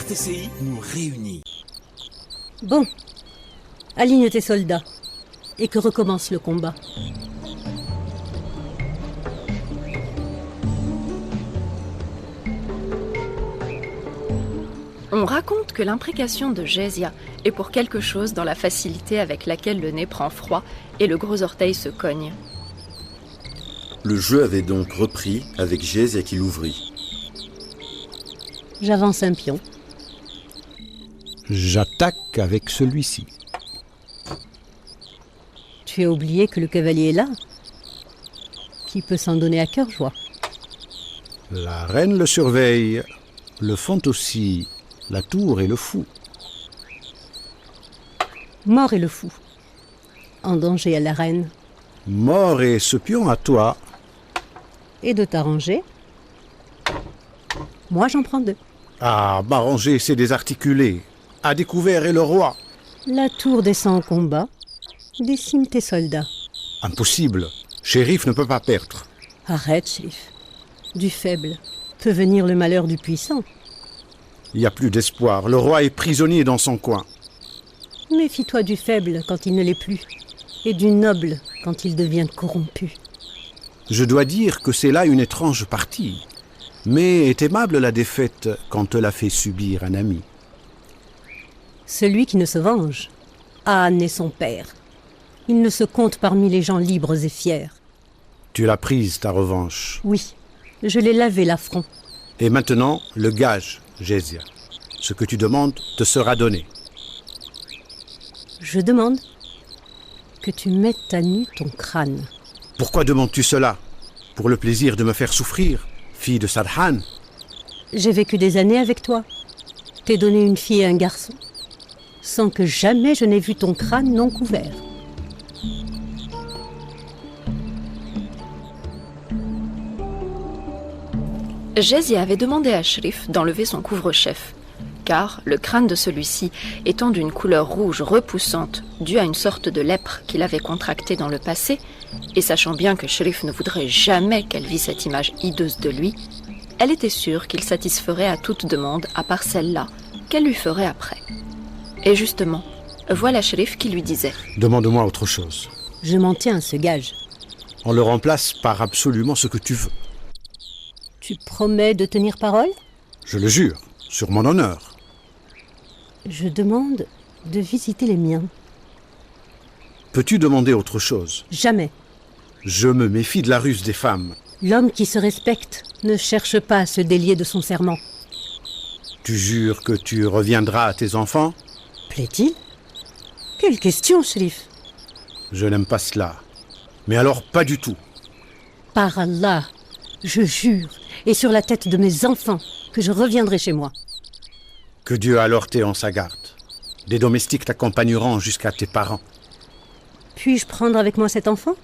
RTCI nous réunit. Bon, aligne tes soldats et que recommence le combat. On raconte que l'imprécation de Jésia est pour quelque chose dans la facilité avec laquelle le nez prend froid et le gros orteil se cogne. Le jeu avait donc repris avec Jésia qui l'ouvrit. J'avance un pion. J'attaque avec celui-ci. Tu as oublié que le cavalier est là. Qui peut s'en donner à cœur joie? La reine le surveille. Le font aussi la tour et le fou. Mort est le fou. En danger à la reine. Mort et ce pion à toi. Et de t'arranger. Moi j'en prends 2. Ah, m'arranger, c'est désarticulé. À découvert est le roi. La tour descend en combat. Décime tes soldats. Impossible. Shérif ne peut pas perdre. Arrête, chérif. Du faible peut venir le malheur du puissant. Il n'y a plus d'espoir. Le roi est prisonnier dans son coin. Méfie-toi du faible quand il ne l'est plus, et du noble quand il devient corrompu. Je dois dire que c'est là une étrange partie. Mais est aimable la défaite quand te la fait subir un ami. Celui qui ne se venge a né son père. Il ne se compte parmi les gens libres et fiers. Tu l'as prise, ta revanche. Oui, je l'ai lavé l'affront. Et maintenant, le gage, Jésia. Ce que tu demandes te sera donné. Je demande que tu mettes à nu ton crâne. Pourquoi demandes-tu cela? Pour le plaisir de me faire souffrir, fille de Sadhan? J'ai vécu des années avec toi. T'ai donné une fille et un garçon, sans que jamais je n'ai vu ton crâne non couvert. Jésia avait demandé à Shrif d'enlever son couvre-chef, car le crâne de celui-ci étant d'une couleur rouge repoussante, due à une sorte de lèpre qu'il avait contractée dans le passé, et sachant bien que Shrif ne voudrait jamais qu'elle vît cette image hideuse de lui, elle était sûre qu'il satisferait à toute demande à part celle-là, qu'elle lui ferait après. Et justement, voilà Shrif qui lui disait « Demande-moi autre chose. Je m'en tiens à ce gage. On le remplace par absolument ce que tu veux. Tu promets de tenir parole? Je le jure, sur mon honneur. Je demande de visiter les miens. Peux-tu demander autre chose? Jamais. Je me méfie de la ruse des femmes. L'homme qui se respecte ne cherche pas à se délier de son serment. Tu jures que tu reviendras à tes enfants? Plaît-il? Quelle question, Shrif? Je n'aime pas cela. Mais alors pas du tout. Par Allah, je jure, et sur la tête de mes enfants, que je reviendrai chez moi. Que Dieu alors t'ait en sa garde. Des domestiques t'accompagneront jusqu'à tes parents. Puis-je prendre avec moi cet enfant?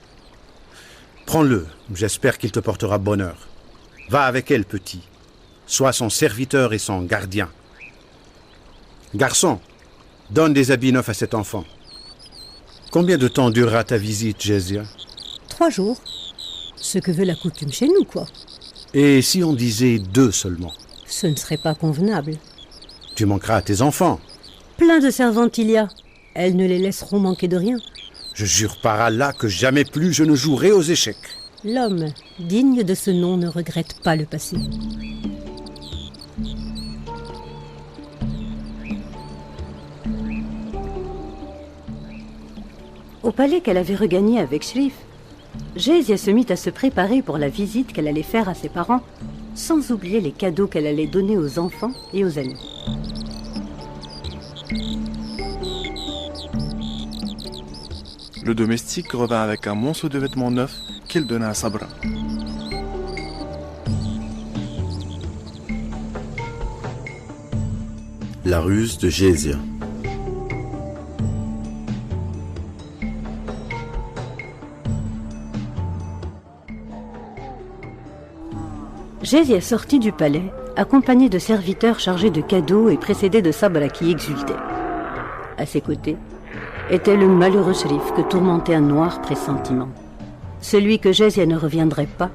Prends-le, j'espère qu'il te portera bonheur. Va avec elle, petit. Sois son serviteur et son gardien. Garçon, donne des habits neufs à cet enfant. Combien de temps durera ta visite, Jésia? 3 jours. Ce que veut la coutume chez nous, quoi. Et si on disait 2 seulement? Ce ne serait pas convenable. Tu manqueras à tes enfants. Plein de servantes il y a. Elles ne les laisseront manquer de rien. Je jure par Allah que jamais plus je ne jouerai aux échecs. L'homme digne de ce nom ne regrette pas le passé. Au palais qu'elle avait regagné avec Shrif, Jésia se mit à se préparer pour la visite qu'elle allait faire à ses parents, sans oublier les cadeaux qu'elle allait donner aux enfants et aux amis. Le domestique revint avec un monceau de vêtements neufs qu'il donna à Sabra. La ruse de Jésia. Jésia sortit du palais, accompagné de serviteurs chargés de cadeaux et précédé de Sabra qui exultait. À ses côtés était le malheureux Shrif que tourmentait un noir pressentiment. Celui que Jésia ne reviendrait pas,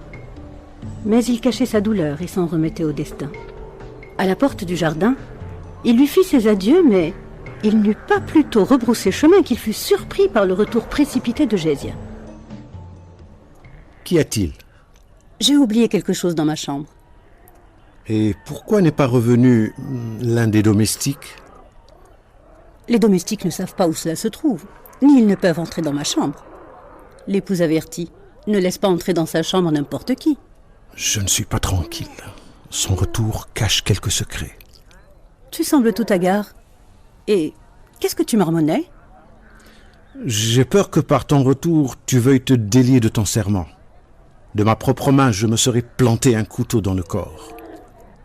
mais il cachait sa douleur et s'en remettait au destin. À la porte du jardin, Il lui fit ses adieux, mais il n'eut pas plus tôt rebroussé chemin qu'il fut surpris par le retour précipité de Jésia. Qu'y a-t-il? J'ai oublié quelque chose dans ma chambre. Et pourquoi n'est pas revenu l'un des domestiques? Les domestiques ne savent pas où cela se trouve, ni ils ne peuvent entrer dans ma chambre. L'épouse avertie ne laisse pas entrer dans sa chambre n'importe qui. Je ne suis pas tranquille. Son retour cache quelques secrets. Tu sembles tout hagard. Et qu'est-ce que tu marmonnais? J'ai peur que par ton retour, tu veuilles te délier de ton serment. De ma propre main, je me serais planté un couteau dans le corps.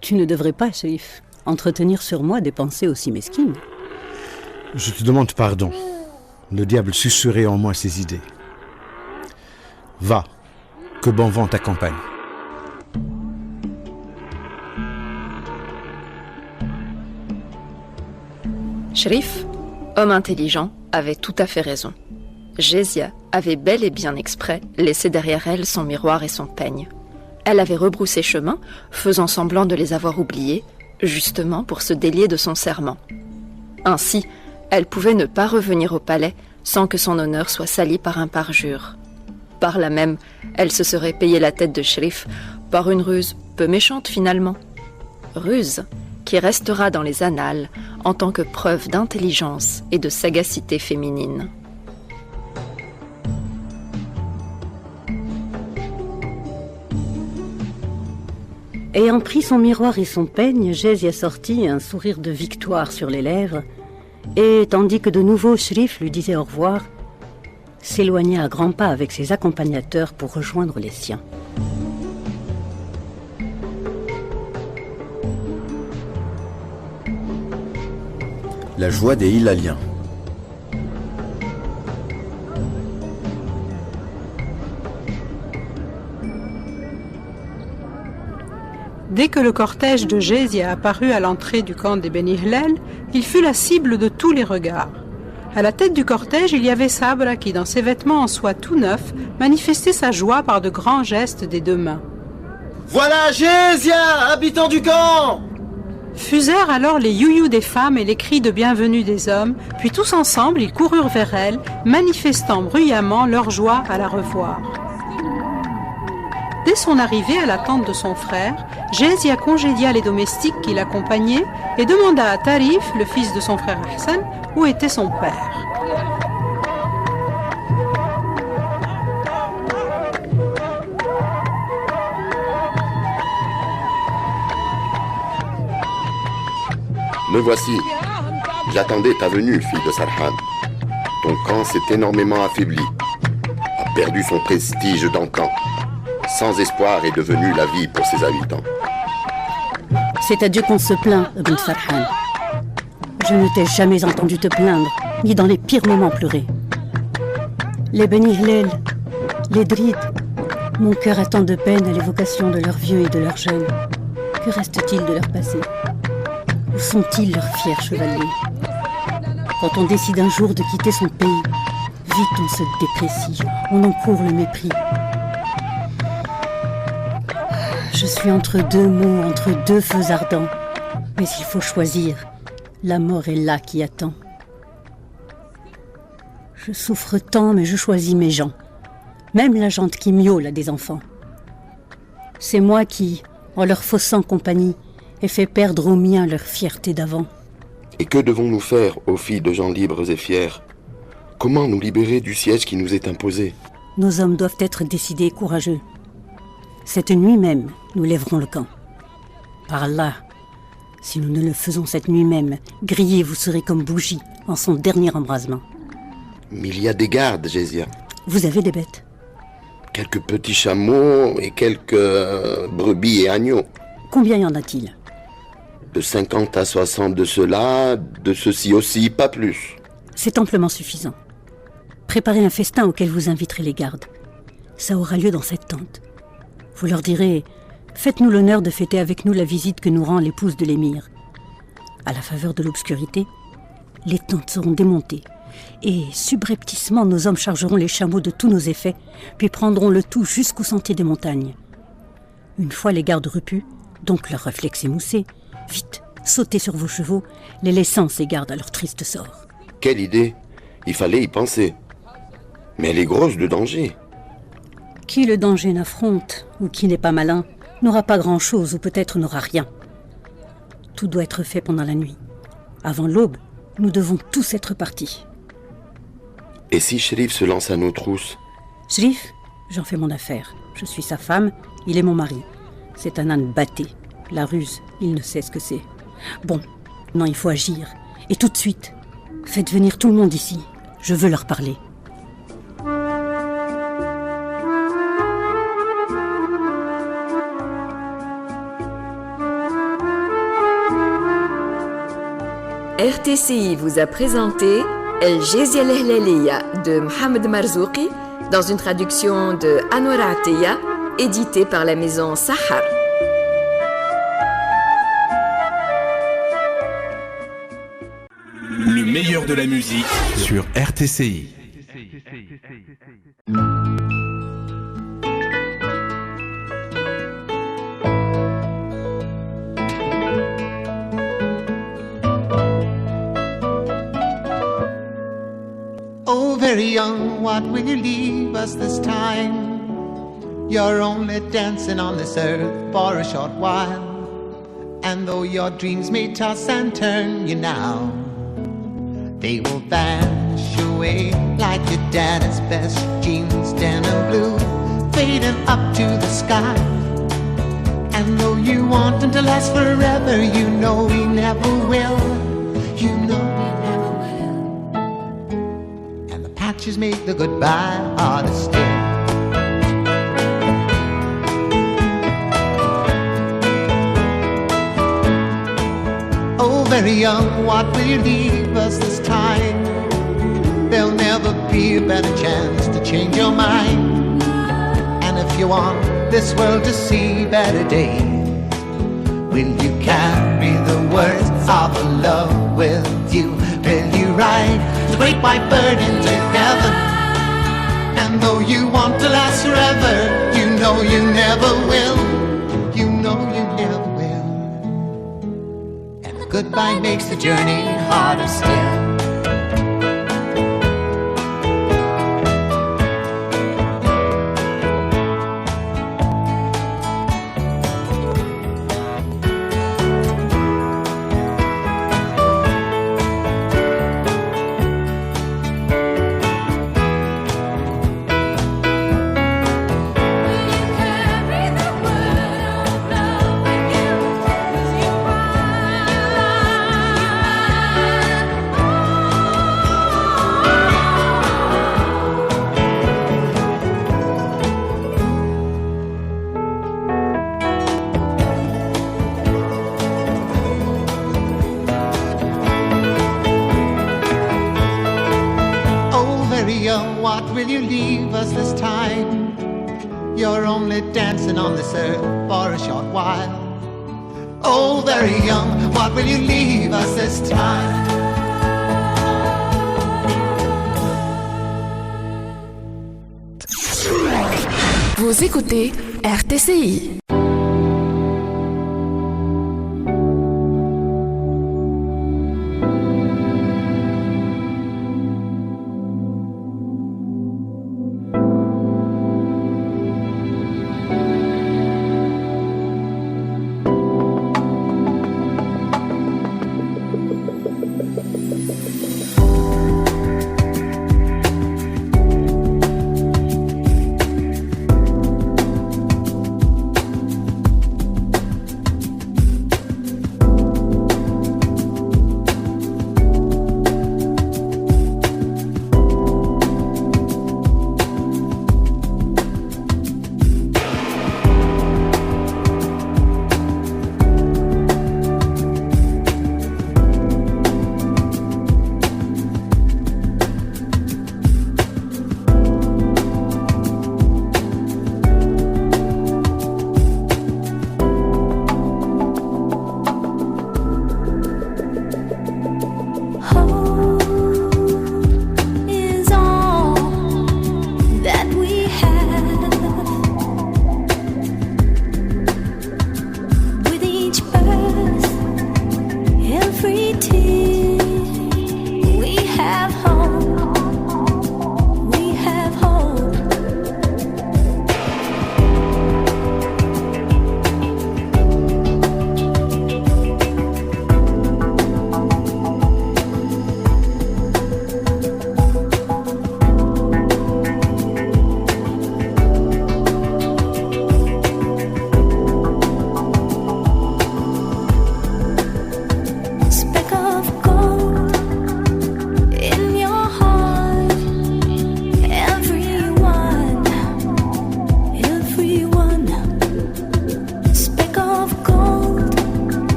Tu ne devrais pas, Sharif, entretenir sur moi des pensées aussi mesquines. Je te demande pardon. Le diable susurrait en moi ses idées. Va, que bon vent t'accompagne. Sharif, homme intelligent, avait tout à fait raison. Jésia avait bel et bien exprès laissé derrière elle son miroir et son peigne. Elle avait rebroussé chemin, faisant semblant de les avoir oubliés, justement pour se délier de son serment. Ainsi, elle pouvait ne pas revenir au palais sans que son honneur soit sali par un parjure. Par là même, elle se serait payé la tête de Sharif par une ruse peu méchante finalement. Ruse qui restera dans les annales en tant que preuve d'intelligence et de sagacité féminine. Ayant pris son miroir et son peigne, Jésia sortit un sourire de victoire sur les lèvres, et tandis que de nouveau Sharif lui disait au revoir, s'éloigna à grands pas avec ses accompagnateurs pour rejoindre les siens. La joie des Hilaliens. Dès que le cortège de Jésia apparut à l'entrée du camp des Beni Hillel, il fut la cible de tous les regards. À la tête du cortège, il y avait Sabra qui, dans ses vêtements en soie tout neufs, manifestait sa joie par de grands gestes des deux mains. « Voilà Jésia, habitant du camp !» Fusèrent alors les you-you des femmes et les cris de bienvenue des hommes, puis tous ensemble ils coururent vers elle, manifestant bruyamment leur joie à la revoir. Dès son arrivée à la tente de son frère, Jésia congédia les domestiques qui l'accompagnaient et demanda à Tarif, le fils de son frère Hassan, où était son père. Me voici. J'attendais ta venue, fille de Sarhan. Ton camp s'est énormément affaibli, a perdu son prestige d'encan. Sans espoir est devenue la vie pour ses habitants. C'est à Dieu qu'on se plaint, Ibn Sarhan. Je ne t'ai jamais entendu te plaindre, ni dans les pires moments pleurer. Les Beni Hillel, les Drides, mon cœur a tant de peine à l'évocation de leurs vieux et de leurs jeunes. Que reste-t-il de leur passé? Où sont-ils leurs fiers chevaliers? Quand on décide un jour de quitter son pays, vite on se déprécie, on encourt le mépris. Je suis entre deux mots, entre deux feux ardents. Mais il faut choisir. La mort est là qui attend. Je souffre tant, mais je choisis mes gens. Même la gente qui miaule a des enfants. C'est moi qui, en leur faussant compagnie, ai fait perdre aux miens leur fierté d'avant. Et que devons-nous faire, ô filles de gens libres et fiers? Comment nous libérer du siège qui nous est imposé? Nos hommes doivent être décidés et courageux. Cette nuit même, nous lèverons le camp. Par Allah, si nous ne le faisons cette nuit même, grillés vous serez comme bougie en son dernier embrasement. Mais il y a des gardes, Jésia. Vous avez des bêtes? Quelques petits chameaux et quelques brebis et agneaux. Combien y en a-t-il? De 50 à 60 de ceux-là, de ceux-ci aussi, pas plus. C'est amplement suffisant. Préparez un festin auquel vous inviterez les gardes. Ça aura lieu dans cette tente. Vous leur direz, faites-nous l'honneur de fêter avec nous la visite que nous rend l'épouse de l'émir. À la faveur de l'obscurité, les tentes seront démontées et subrepticement nos hommes chargeront les chameaux de tous nos effets, puis prendront le tout jusqu'au sentier des montagnes. Une fois les gardes repus, donc leurs réflexes émoussés, vite, sautez sur vos chevaux, les laissant s'égarder à leur triste sort. Quelle idée! Il fallait y penser. Mais elle est grosse de danger. Qui le danger n'affronte, ou qui n'est pas malin, n'aura pas grand-chose ou peut-être n'aura rien. Tout doit être fait pendant la nuit. Avant l'aube, nous devons tous être partis. Et si Sherif se lance à nos trousses? Sherif, j'en fais mon affaire. Je suis sa femme, il est mon mari. C'est un âne batté. La ruse, il ne sait ce que c'est. Bon, non, il faut agir. Et tout de suite. Faites venir tout le monde ici. Je veux leur parler. RTCI vous a présenté El Jezia Lehlaliya de Mohamed Marzouki dans une traduction de Anwar Atiyah, édité par la maison Sahar. Le meilleur de la musique sur RTCI. Oh, very young, what will you leave us this time? You're only dancing on this earth for a short while. And though your dreams may toss and turn you now, they will vanish away like your daddy's best jeans, denim blue, fading up to the sky. And though you want them to last forever, you know we never will. You know we never will. And the patches make the goodbye harder still. Oh, very young, what will you leave us this time? There'll never be a better chance to change your mind. And if you want this world to see better days, will you carry the words of love with you? Will you ride the great white bird into heaven? And though you want to last forever, you know you never will. You know you never will. Goodbye makes the journey harder still. What will you leave us this time? You're only dancing on this earth for a short while. Oh, very young, what will you leave us this time? Vous écoutez RTCI.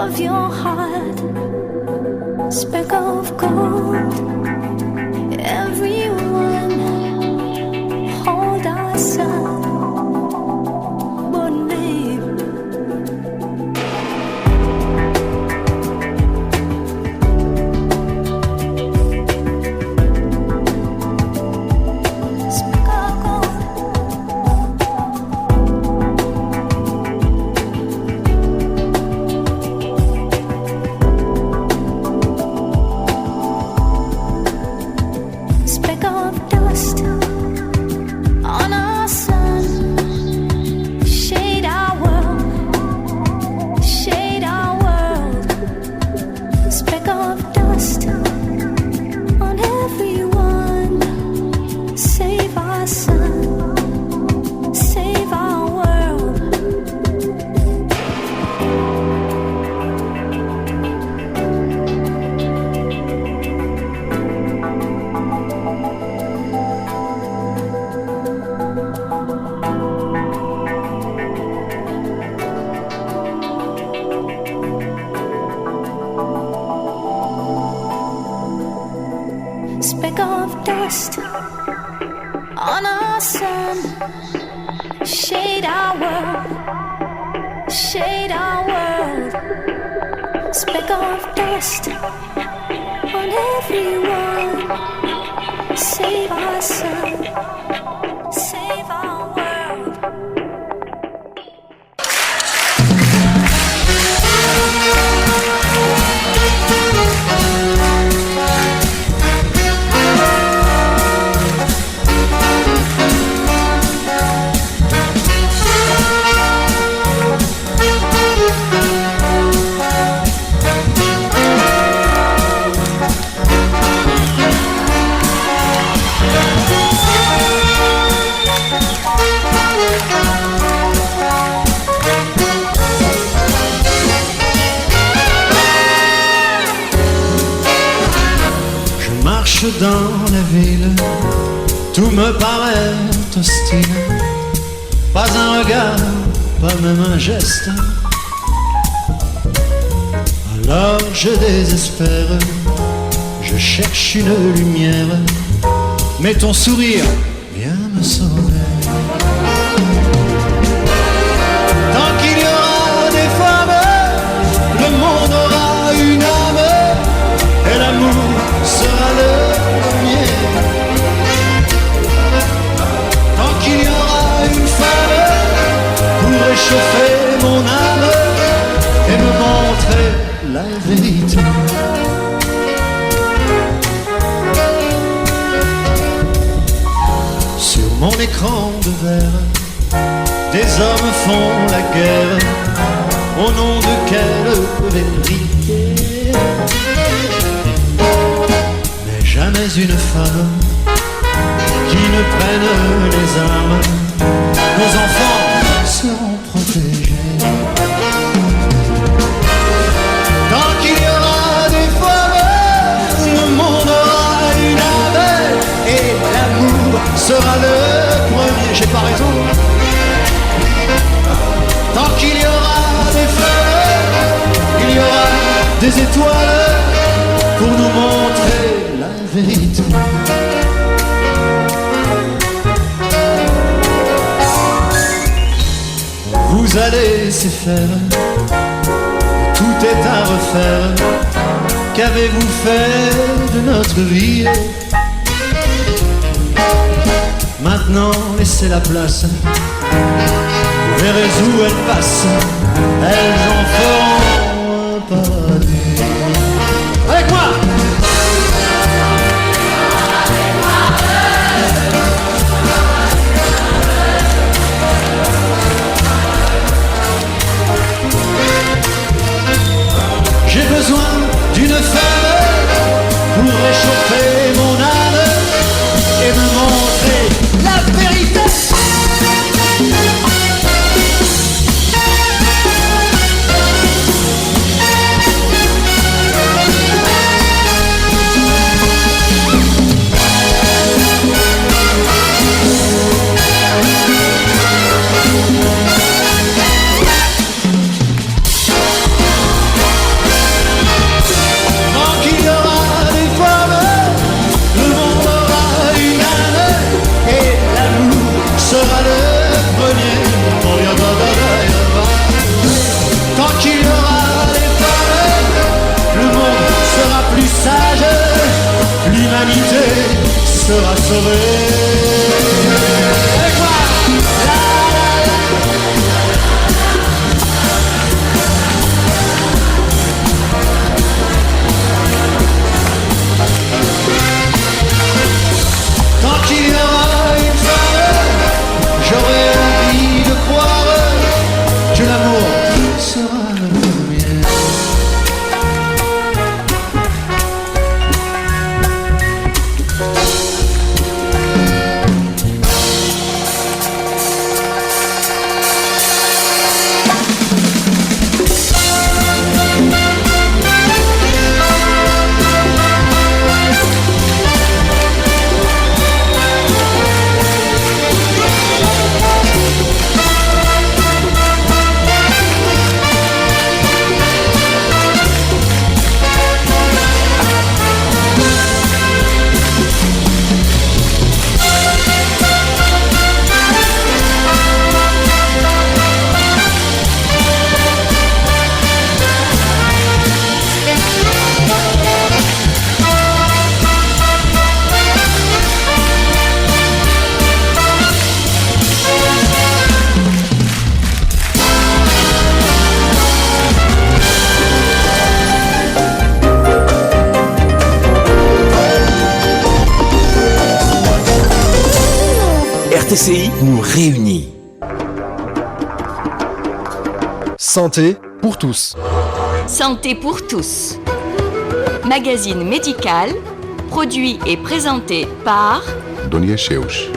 of your heart, speck of gold. Everyone hold our son, but me. Speck of gold. Speck of dust on our sun, shade our world, shade our world. Speck of dust on everyone, save our sun, save our world. Speck of dust on our sun, shade our world, shade our world. Speck of dust on everyone, save our sun, save our world. Je marche dans la ville, tout me paraît hostile. Pas un regard, pas même un geste. Alors je désespère, je cherche une lumière, mais ton sourire vient me sauver. Tant qu'il y aura des femmes, le monde aura une âme, et l'amour sera le premier. Tant qu'il y aura une femme pour réchauffer mon âme et me montrer la vérité. Sur mon écran de verre, des hommes font la guerre. Au nom de quelle vérité? Mais jamais une femme qui ne prenne les armes. Nos enfants seront protégés. Tant qu'il y aura des femmes, le monde aura une âme, et l'amour sera le premier. J'ai pas raison. Tant qu'il y aura des fleurs, il y aura des étoiles pour nous montrer la vérité. Vous allez laisser faire, tout est à refaire. Qu'avez-vous fait de notre vie? Maintenant laissez la place, vous verrez où elles passent, elles en feront un paradis. Avec moi! J'ai besoin d'une femme pour réchauffer mon âme et me montrer la vérité. sera sauvé. Et quoi? Tant qu'il y aura une femme, j'aurai envie de croire que l'amour sera le mien. RTCI nous réunit. Santé pour tous. Santé pour tous. Magazine médical, produit et présenté par Donia Cheuch.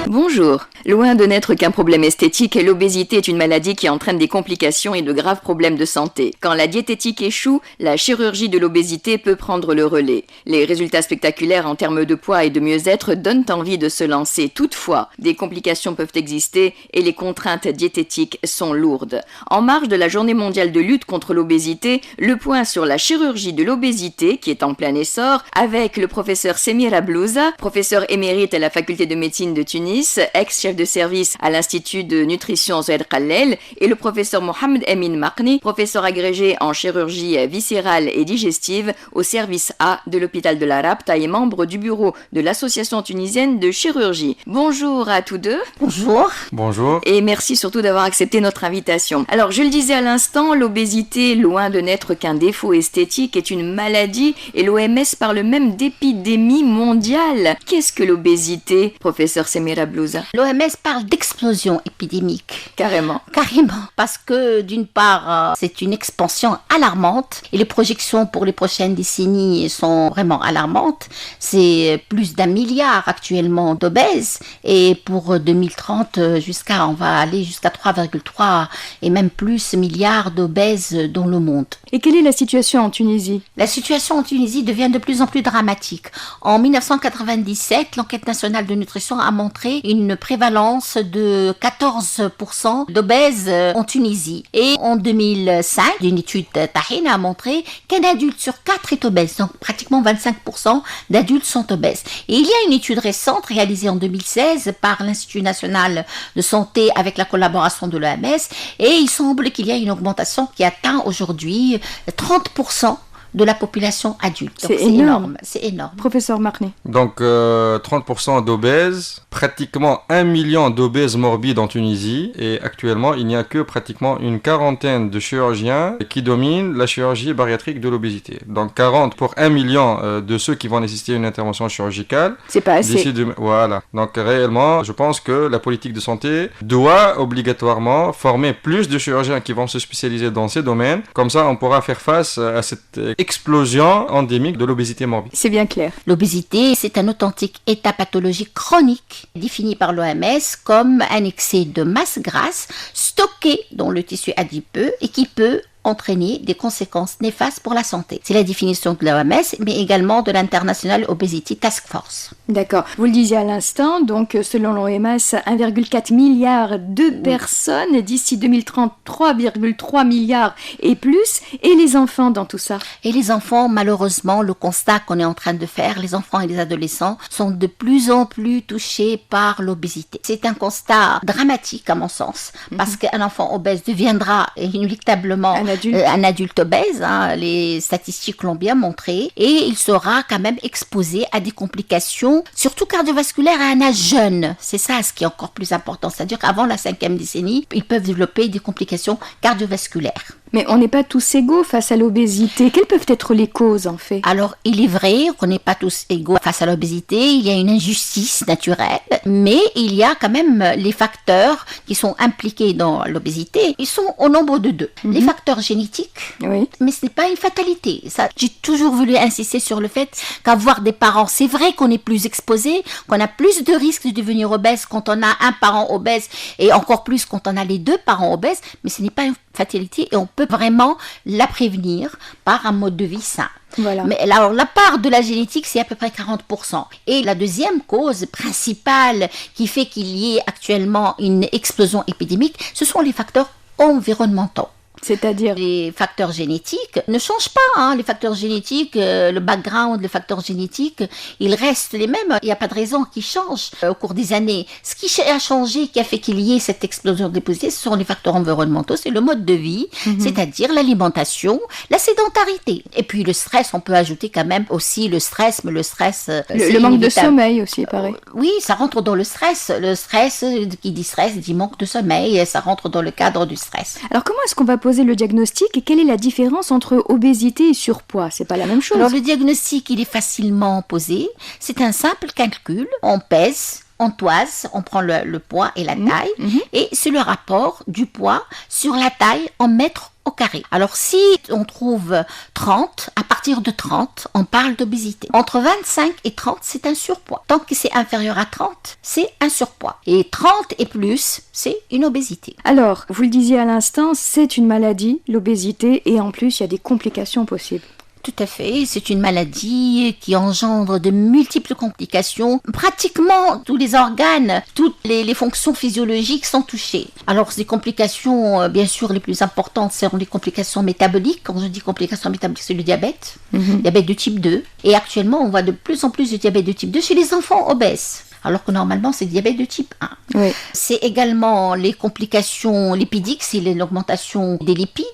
Bonjour. Loin de n'être qu'un problème esthétique, l'obésité est une maladie qui entraîne des complications et de graves problèmes de santé. Quand la diététique échoue, la chirurgie de l'obésité peut prendre le relais. Les résultats spectaculaires en termes de poids et de mieux-être donnent envie de se lancer. Toutefois, des complications peuvent exister et les contraintes diététiques sont lourdes. En marge de la Journée mondiale de lutte contre l'obésité, le point sur la chirurgie de l'obésité, qui est en plein essor, avec le professeur Semira Blouza, professeur émérite à la faculté de médecine de Tunis, ex-chef de service à l'Institut de nutrition Zoed Khalel, et le professeur Mohamed Emin Makni, professeur agrégé en chirurgie viscérale et digestive au service A de l'hôpital de la Rabta et membre du bureau de l'Association tunisienne de chirurgie. Bonjour à tous deux. Bonjour. Bonjour. Et merci surtout d'avoir accepté notre invitation. Alors, je le disais à l'instant, l'obésité, loin de n'être qu'un défaut esthétique, est une maladie et l'OMS parle même d'épidémie mondiale. Qu'est-ce que l'obésité, professeur Semira Blouza? L'OMS parle d'explosion épidémique. Carrément. Parce que d'une part, c'est une expansion alarmante et les projections pour les prochaines décennies sont vraiment alarmantes. C'est plus d'1 milliard actuellement d'obèses et pour 2030, on va aller jusqu'à 3,3 et même plus milliards d'obèses dans le monde. Et quelle est la situation en Tunisie? La situation en Tunisie devient de plus en plus dramatique. En 1997, l'enquête nationale de nutrition a montré une prévalence de 14% d'obèses en Tunisie. Et en 2005, une étude Tahina a montré qu'un adulte sur 4 est obèse. Donc pratiquement 25% d'adultes sont obèses. Et il y a une étude récente réalisée en 2016 par l'Institut national de santé avec la collaboration de l'OMS. Et il semble qu'il y a une augmentation qui atteint aujourd'hui 30% de la population adulte. Donc, c'est énorme. C'est énorme. Professeur Makni. Donc 30% d'obèses, pratiquement 1 million d'obèses morbides en Tunisie, et actuellement il n'y a que pratiquement une quarantaine de chirurgiens qui dominent la chirurgie bariatrique de l'obésité. Donc 40 pour 1 million de ceux qui vont nécessiter une intervention chirurgicale. C'est pas assez. Voilà. Donc réellement, je pense que la politique de santé doit obligatoirement former plus de chirurgiens qui vont se spécialiser dans ces domaines. Comme ça, on pourra faire face à cette explosion endémique de l'obésité morbide. C'est bien clair. L'obésité, c'est un authentique état pathologique chronique défini par l'OMS comme un excès de masse grasse stocké dans le tissu adipeux et qui peut entraîner des conséquences néfastes pour la santé. C'est la définition de l'OMS, mais également de l'International Obesity Task Force. D'accord. Vous le disiez à l'instant, donc selon l'OMS, 1,4 milliard de personnes, d'ici 2030, 3,3 milliards et plus, et les enfants dans tout ça? Et les enfants, malheureusement, le constat qu'on est en train de faire, les enfants et les adolescents sont de plus en plus touchés par l'obésité. C'est un constat dramatique à mon sens, parce qu'un enfant obèse deviendra inéluctablement un adulte obèse, les statistiques l'ont bien montré, et il sera quand même exposé à des complications, surtout cardiovasculaires à un âge jeune. C'est ça ce qui est encore plus important, c'est-à-dire qu'avant la 5e décennie, ils peuvent développer des complications cardiovasculaires. Mais on n'est pas tous égaux face à l'obésité. Quelles peuvent être les causes, en fait? Alors, il est vrai qu'on n'est pas tous égaux face à l'obésité. Il y a une injustice naturelle. Mais il y a quand même les facteurs qui sont impliqués dans l'obésité. Ils sont au nombre de 2. Les facteurs génétiques, mais ce n'est pas une fatalité. Ça, j'ai toujours voulu insister sur le fait qu'avoir des parents, c'est vrai qu'on est plus exposé, qu'on a plus de risques de devenir obèse quand on a un parent obèse et encore plus quand on a les 2 parents obèses. Mais ce n'est pas une fatalité et on peut vraiment la prévenir par un mode de vie sain. Voilà. Mais alors, la part de la génétique, c'est à peu près 40%. Et la deuxième cause principale qui fait qu'il y ait actuellement une explosion épidémique, ce sont les facteurs environnementaux. C'est-à-dire les facteurs génétiques ne changent pas. Les facteurs génétiques, le background, les facteurs génétiques, ils restent les mêmes. Il n'y a pas de raison qu'ils changent au cours des années. Ce qui a changé, qui a fait qu'il y ait cette explosion d'obésité, ce sont les facteurs environnementaux, c'est le mode de vie, c'est-à-dire l'alimentation, la sédentarité. Et puis le stress, on peut ajouter quand même aussi le stress, mais le stress... le manque de sommeil aussi, il paraît. Oui, ça rentre dans le stress. Le stress, qui dit stress, dit manque de sommeil, ça rentre dans le cadre du stress. Alors comment est-ce qu'on va poser le diagnostic et quelle est la différence entre obésité et surpoids? C'est pas la même chose. Alors le diagnostic, il est facilement posé. C'est un simple calcul. On pèse, on toise, on prend le poids et la taille et c'est le rapport du poids sur la taille en mètres au carré. Alors si on trouve 30, à partir de 30, on parle d'obésité. Entre 25 et 30, c'est un surpoids. Tant que c'est inférieur à 30, c'est un surpoids. Et 30 et plus, c'est une obésité. Alors, vous le disiez à l'instant, c'est une maladie, l'obésité, et en plus, il y a des complications possibles. Tout à fait, c'est une maladie qui engendre de multiples complications. Pratiquement tous les organes, toutes les fonctions physiologiques sont touchées. Alors ces complications, bien sûr, les plus importantes seront les complications métaboliques. Quand je dis complications métaboliques, c'est le diabète, diabète de type 2. Et actuellement, on voit de plus en plus de diabète de type 2 chez les enfants obèses. Alors que normalement, c'est diabète de type 1. Oui. C'est également les complications lipidiques, c'est l'augmentation des lipides,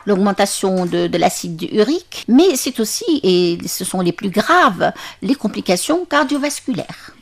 l'augmentation de l'acide urique, mais c'est aussi, et ce sont les plus graves, les complications cardiovasculaires,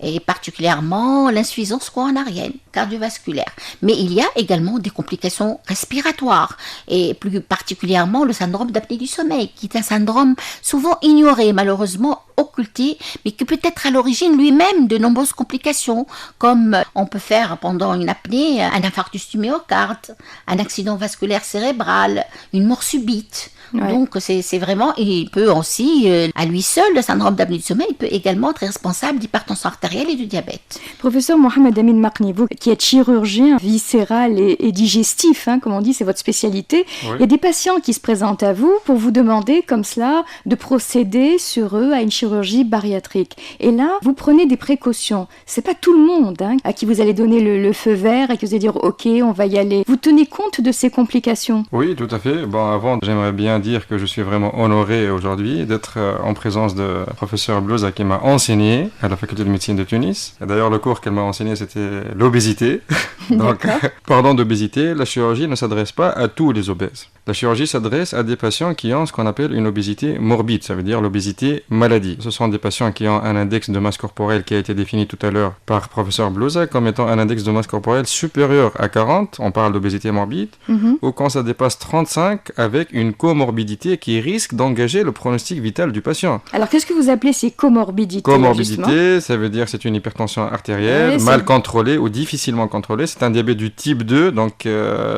et particulièrement l'insuffisance coronarienne cardiovasculaire. Mais il y a également des complications respiratoires, et plus particulièrement le syndrome d'apnée du sommeil, qui est un syndrome souvent ignoré, malheureusement occulté, mais qui peut être à l'origine lui-même de nombreuses complications, comme on peut faire pendant une apnée un infarctus du myocarde, un accident vasculaire cérébral, une mort subite. Ouais. Donc c'est vraiment, il peut aussi, à lui seul, le syndrome d'apnée du sommeil, il peut également être responsable d'hypertension artérielle et de diabète. Professeur Mohamed Amin Makni, vous qui êtes chirurgien viscéral et digestif, comme on dit, c'est votre spécialité, il y a des patients qui se présentent à vous pour vous demander comme cela de procéder sur eux à une chirurgie bariatrique. Et là, vous prenez des précautions. C'est pas tout le monde à qui vous allez donner le feu vert et que vous allez dire ok, on va y aller. Vous tenez compte de ces complications? Oui, tout à fait. Bon, avant, j'aimerais bien dire que je suis vraiment honoré aujourd'hui d'être en présence de professeur Blouza qui m'a enseigné à la faculté de médecine de Tunis. Et d'ailleurs, le cours qu'elle m'a enseigné, c'était l'obésité. Donc, parlant d'obésité, la chirurgie ne s'adresse pas à tous les obèses. La chirurgie s'adresse à des patients qui ont ce qu'on appelle une obésité morbide, ça veut dire l'obésité maladie. Ce sont des patients qui ont un index de masse corporelle qui a été défini tout à l'heure par professeur Blouza comme étant un index de masse corporelle supérieur à 40, on parle d'obésité morbide, ou quand ça dépasse 35 avec une comorbidité qui risque d'engager le pronostic vital du patient. Alors qu'est-ce que vous appelez ces comorbidités? Comorbidité, ça veut dire c'est une hypertension artérielle, mal contrôlée ou difficilement contrôlée. C'est un diabète du type 2, donc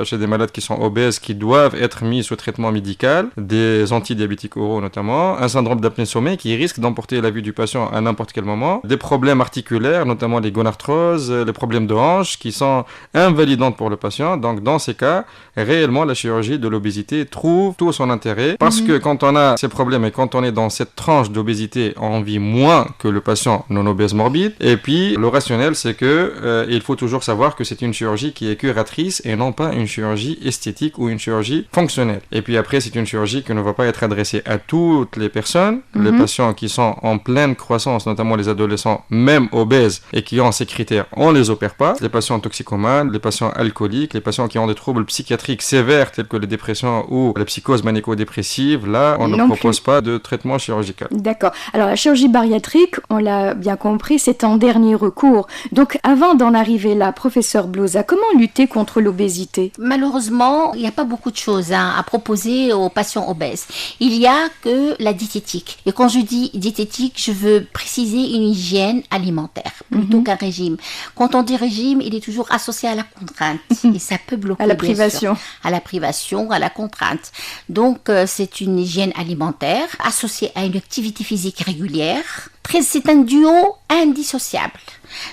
chez des malades qui sont obèses, qui doivent être mis sous traitement médical, des antidiabétiques oraux notamment, un syndrome d'apnée de sommeil qui risque d'emporter la vie du patient à n'importe quel moment, des problèmes articulaires, notamment les gonarthroses, les problèmes de hanche qui sont invalidantes pour le patient. Donc dans ces cas, réellement la chirurgie de l'obésité trouve tout son intérêt parce que quand on a ces problèmes et quand on est dans cette tranche d'obésité, on vit moins que le patient non obèse morbide. Et puis le rationnel, c'est que il faut toujours savoir que c'est une chirurgie qui est curatrice et non pas une chirurgie esthétique ou une chirurgie fonctionnelle. fonctionnelle. Et puis après, c'est une chirurgie qui ne va pas être adressée à toutes les personnes. Les patients qui sont en pleine croissance, notamment les adolescents, même obèses, et qui ont ces critères, on ne les opère pas. Les patients toxicomanes, les patients alcooliques, les patients qui ont des troubles psychiatriques sévères tels que les dépressions ou les psychoses maniaco-dépressives, là, on ne propose pas de traitement chirurgical. D'accord. Alors la chirurgie bariatrique, on l'a bien compris, c'est en dernier recours. Donc avant d'en arriver là, professeur Bloza, comment lutter contre l'obésité? Malheureusement, il n'y a pas beaucoup de choses à proposer aux patients obèses. Il n'y a que la diététique. Et quand je dis diététique, je veux préciser une hygiène alimentaire plutôt qu'un régime. Quand on dit régime, il est toujours associé à la contrainte et ça peut bloquer. À la privation. À la privation, à la contrainte. Donc c'est une hygiène alimentaire associée à une activité physique régulière. C'est un duo indissociable.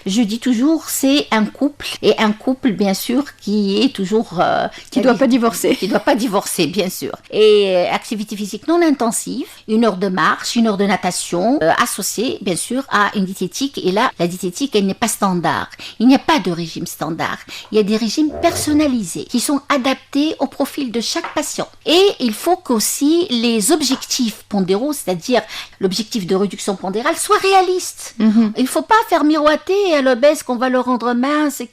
Je dis toujours, c'est un couple, et un couple, bien sûr, qui est toujours... qui ne doit pas divorcer. Qui ne doit pas divorcer, bien sûr. Et activité physique non intensive, 1 heure de marche, 1 heure de natation, associée, bien sûr, à une diététique. Et là, la diététique, elle n'est pas standard. Il n'y a pas de régime standard. Il y a des régimes personnalisés, qui sont adaptés au profil de chaque patient. Et il faut qu'aussi les objectifs pondéraux, c'est-à-dire l'objectif de réduction pondérale, soient réalistes. Il ne faut pas faire miroiter à l'obèse qu'on va le rendre mince et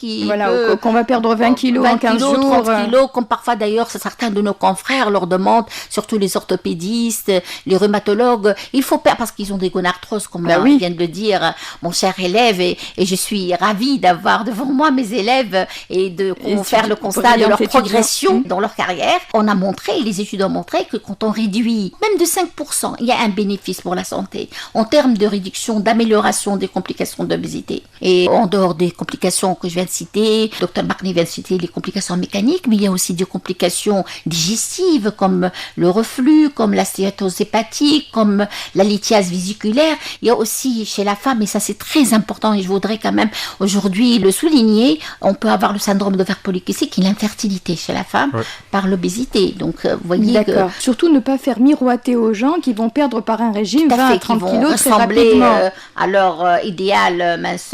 qu'on va perdre 20 kilos en 15 jours. 30 kilos, comme parfois d'ailleurs certains de nos confrères leur demandent, surtout les orthopédistes, les rhumatologues, il faut perdre, parce qu'ils ont des gonarthroses, comme vient de le dire mon cher élève, et je suis ravie d'avoir devant moi mes élèves et de faire le constat de leur progression dans leur carrière. On a montré, les études ont montré que quand on réduit même de 5%, il y a un bénéfice pour la santé en termes de réduction, d'amélioration des complications d'obésité. Et en dehors des complications que je viens de citer, Dr Makni vient de citer les complications mécaniques, mais il y a aussi des complications digestives comme le reflux, comme la stéatose hépatique, comme la lithiase vésiculaire. Il y a aussi chez la femme, et ça c'est très important et je voudrais quand même aujourd'hui le souligner, on peut avoir le syndrome d'ovaire polykystique et l'infertilité chez la femme par l'obésité. Donc vous voyez que... Surtout ne pas faire miroiter aux gens qui vont perdre par un régime 20 à 30 kilos très rapidement. À leur idéal minceur.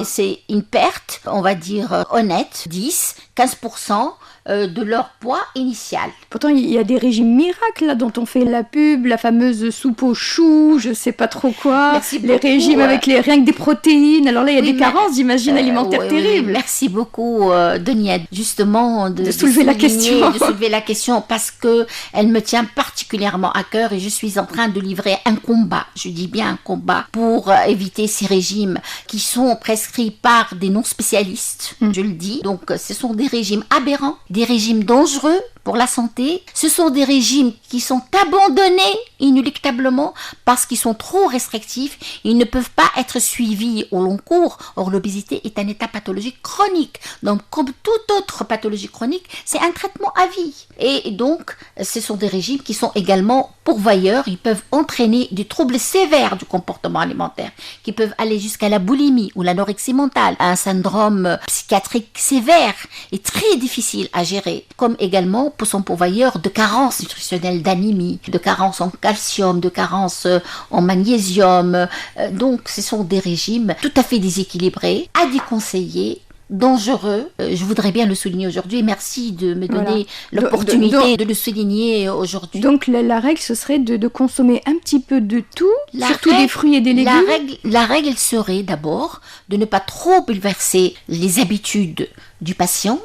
C'est une perte, on va dire, honnête, 10-15% de leur poids initial. Pourtant, il y a des régimes miracles là, dont on fait la pub, la fameuse soupe aux choux, je sais pas trop quoi, les régimes avec rien que des protéines. Alors là, il y a des carences, j'imagine, alimentaires terribles. Merci beaucoup, Denis, justement, de soulever la question. De soulever la question, parce que elle me tient particulièrement à cœur et je suis en train de livrer un combat, je dis bien un combat, pour éviter ces régimes qui sont prescrits par des non-spécialistes, je le dis. Donc, ce sont des régimes aberrants, des régimes dangereux pour la santé. Ce sont des régimes qui sont abandonnés inéluctablement parce qu'ils sont trop restrictifs. Ils ne peuvent pas être suivis au long cours. Or, l'obésité est un état pathologique chronique. Donc, comme toute autre pathologie chronique, c'est un traitement à vie. Et donc, ce sont des régimes qui sont également pourvoyeurs. Ils peuvent entraîner des troubles sévères du comportement alimentaire, qui peuvent aller jusqu'à la boulimie ou l'anorexie mentale, un syndrome psychiatrique sévère et très difficile à gérer, comme également sont pourvoyeurs de carences nutritionnelles, d'anémie, de carences en calcium, de carences en magnésium. Donc, ce sont des régimes tout à fait déséquilibrés, à déconseiller, dangereux. Je voudrais bien le souligner aujourd'hui. Merci de me donner l'opportunité de le souligner aujourd'hui. Donc, la règle, ce serait de consommer un petit peu de tout, surtout des fruits et des légumes. La règle serait d'abord de ne pas trop bouleverser les habitudes du patient